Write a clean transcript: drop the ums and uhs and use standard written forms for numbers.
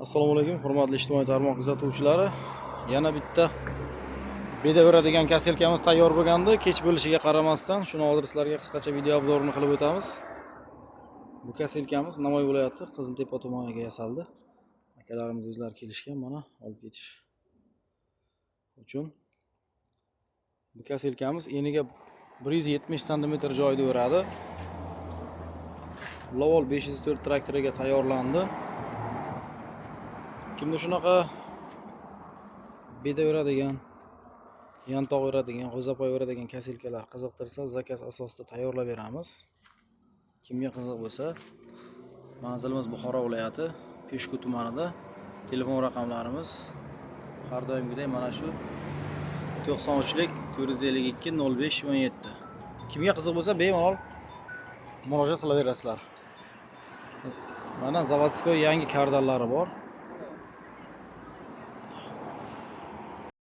Assalomu alaykum, hurmatli ijtimoiy tarmoq kuzatuvchilari. Yana bitta bedaveradigan kaselkamiz tayyor bo'lgandi. Kech bo'lishiga qaramasdan shuni hozir sizlarga qisqacha video obzorini qilib o'tamiz. Bu kaselkamiz Navoiy viloyati Qiziltepa tumaniga yasaldi. Akalarimiz o'zlari kelishgan, mana olib ketish uchun. Bu kaselkamiz eniga 170 cm joyda o'radi. Lavol 504 traktoriga tayyorlandi. Kimda shunaqa bedaveradigan, yantoq o'radigan, g'o'zapoy o'radigan kaselkalar qiziqtirsa, zakaz asosida tayyorlab beramiz. Kimga qiziq bo'lsa, manzilimiz Buxoro viloyati, Peshku tumanida. Telefon raqamlarimiz har doimgidek mana shu 93lik 452 05 17. Kimga qiziq bo'lsa, bemalol murojaat qilaverasizlar. Mana zavodskoy yangi kardallari bor.